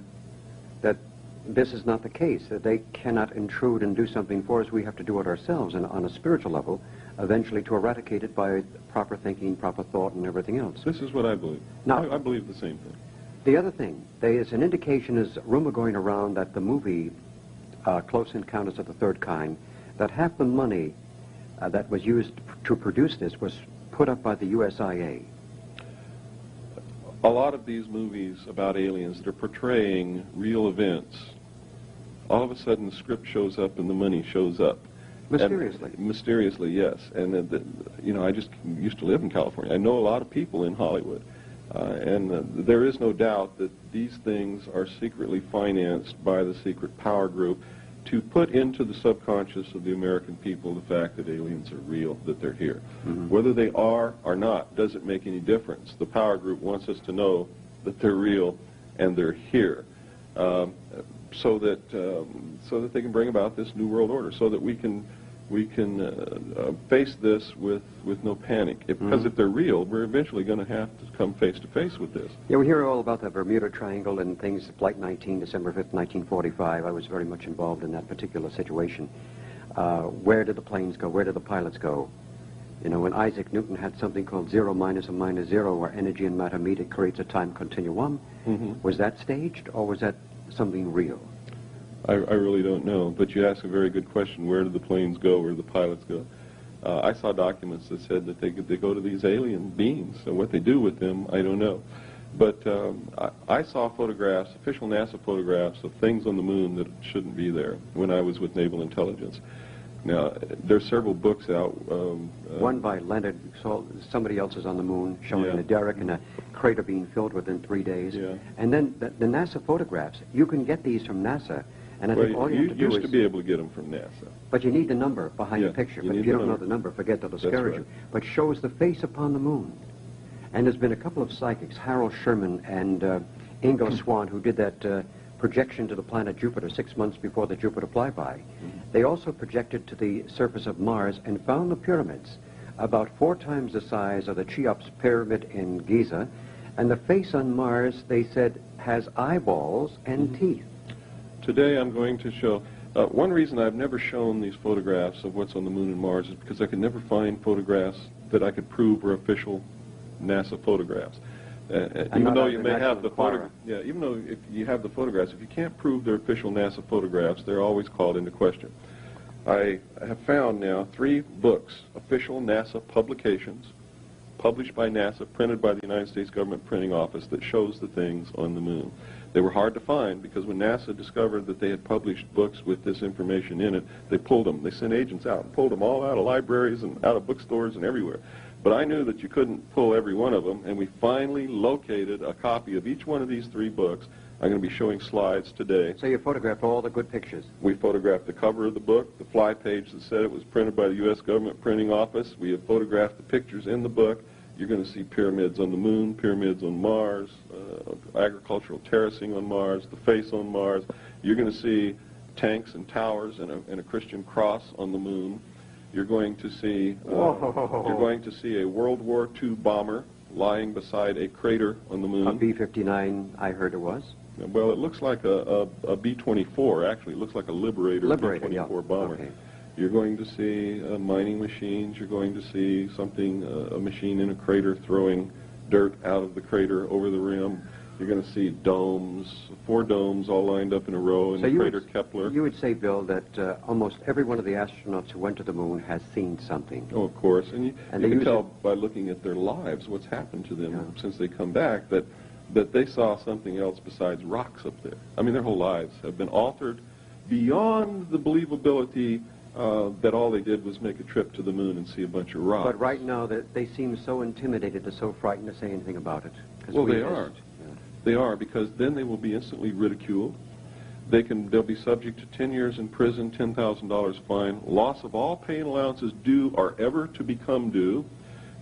that this is not the case, that they cannot intrude and do something for us. We have to do it ourselves, and on a spiritual level, eventually to eradicate it by proper thinking, proper thought, and everything else. This is what I believe. Now- I believe the same thing. The other thing, there is an indication, is rumor going around that the movie Close Encounters of the Third Kind, that half the money that was used to produce this was put up by the USIA. A lot of these movies about aliens that are portraying real events, all of a sudden the script shows up and the money shows up. Mysteriously. And mysteriously, yes. And, I just used to live in California. I know a lot of people in Hollywood. And there is no doubt that these things are secretly financed by the secret power group to put into the subconscious of the American people the fact that aliens are real, that they're here. Mm-hmm. Whether they are or not doesn't make any difference. The power group wants us to know that they're real and they're here, so that they can bring about this new world order, so that we can face this with no panic. Because if they're real, we're eventually going to have to come face to face with this. Yeah, we hear all about the Bermuda Triangle and things. Flight 19, December 5th, 1945. I was very much involved in that particular situation. Where did the planes go? Where did the pilots go? You know, when Isaac Newton had something called zero minus and minus zero, where energy and matter meet, it creates a time continuum. Mm-hmm. Was that staged, or was that something real? I really don't know, but you ask a very good question. Where did the planes go? Where did the pilots go? I saw documents that said that they go to these alien beings, and what they do with them, I don't know. But I saw photographs, official NASA photographs, of things on the moon that shouldn't be there when I was with Naval Intelligence. Now, there's several books out. One by Leonard, somebody else is on the moon, showing a derrick and a crater being filled within 3 days. Yeah. And then the NASA photographs, you can get these from NASA. And I think all you have to do used is... to be able to get them from NASA. But you need the number behind the Yeah, picture. you But need if you the don't know number. the number, forget it'll That's discourage right. you. But shows the face upon the moon. And there's been a couple of psychics, Harold Sherman and Ingo Swan, who did that projection to the planet Jupiter 6 months before the Jupiter flyby. They also projected to the surface of Mars and found the pyramids, about 4 times the size of the Cheops pyramid in Giza, and the face on Mars, they said, has eyeballs and teeth. Today I'm going to show, one reason I've never shown these photographs of what's on the moon and Mars is because I could never find photographs that I could prove were official NASA photographs. Even though you may have the photographs, even though if you have the photographs, if you can't prove they're official NASA photographs, they're always called into question. I have found now 3 books, official NASA publications, published by NASA, printed by the United States Government Printing Office, that shows the things on the moon. They were hard to find because when NASA discovered that they had published books with this information in it, they pulled them. They sent agents out and pulled them all out of libraries and out of bookstores and everywhere. But I knew that you couldn't pull every one of them, and we finally located a copy of each one of these 3 books. I'm going to be showing slides today. So you photographed all the good pictures? We photographed the cover of the book, the fly page that said it was printed by the U.S. Government Printing Office. We have photographed the pictures in the book. You're going to see pyramids on the moon, pyramids on Mars, agricultural terracing on Mars, the face on Mars. You're going to see tanks and towers and a Christian cross on the moon. You're going to see a World War II bomber lying beside a crater on the moon. A B-59, I heard it was. Well, it looks like a B-24, actually. It looks like a Liberator B-24 bomber. Okay. You're going to see mining machines. You're going to see something, a machine in a crater throwing dirt out of the crater over the rim. You're going to see domes, 4 domes all lined up in a row in the crater Kepler. You would say, Bill, that almost every one of the astronauts who went to the moon has seen something. Oh, of course. And you can tell by looking at their lives what's happened to them since they come back that they saw something else besides rocks up there. I mean, their whole lives have been altered beyond the believability that all they did was make a trip to the moon and see a bunch of rocks. But right now, they seem so intimidated and so frightened to say anything about it. Well, they are. They are, because then they will be instantly ridiculed. They'll be subject to 10 years in prison, $10,000 fine, loss of all pay and allowances due or ever to become due.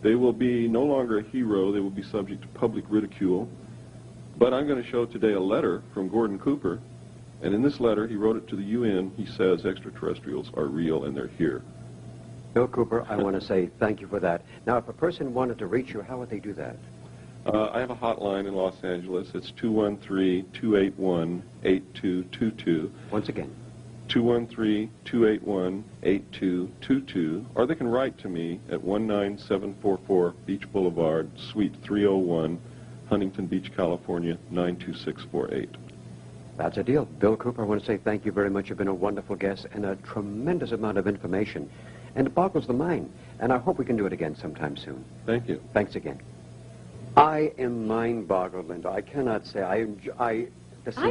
They will be no longer a hero. They will be subject to public ridicule. But I'm going to show today a letter from Gordon Cooper, and in this letter, he wrote it to the UN. He says extraterrestrials are real and they're here. Bill Cooper, I want to say thank you for that. Now, if a person wanted to reach you, how would they do that? I have a hotline in Los Angeles. It's 213-281-8222. Once again. 213-281-8222. Or they can write to me at 19744 Beach Boulevard, Suite 301, Huntington Beach, California, 92648. That's a deal. Bill Cooper, I want to say thank you very much. You've been a wonderful guest and a tremendous amount of information. And it boggles the mind. And I hope we can do it again sometime soon. Thank you. Thanks again. I am mind-boggled, Linda. I cannot say. I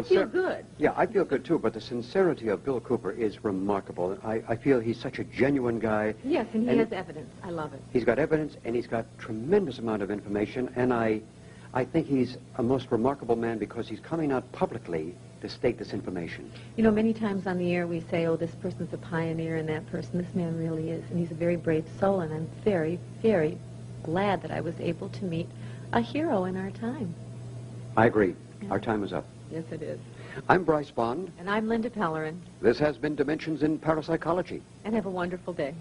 feel good. Yeah, I feel good, too. But the sincerity of Bill Cooper is remarkable. I feel he's such a genuine guy. Yes, and he has evidence. I love it. He's got evidence, and he's got tremendous amount of information. And I think he's a most remarkable man because he's coming out publicly to state this information. You know, many times on the air we say, oh, this person's a pioneer and that person. This man really is. And he's a very brave soul, and I'm very, very glad that I was able to meet a hero in our time. I agree. Yeah. Our time is up. Yes, it is. I'm Bryce Bond. And I'm Linda Pellerin. This has been Dimensions in Parapsychology. And have a wonderful day.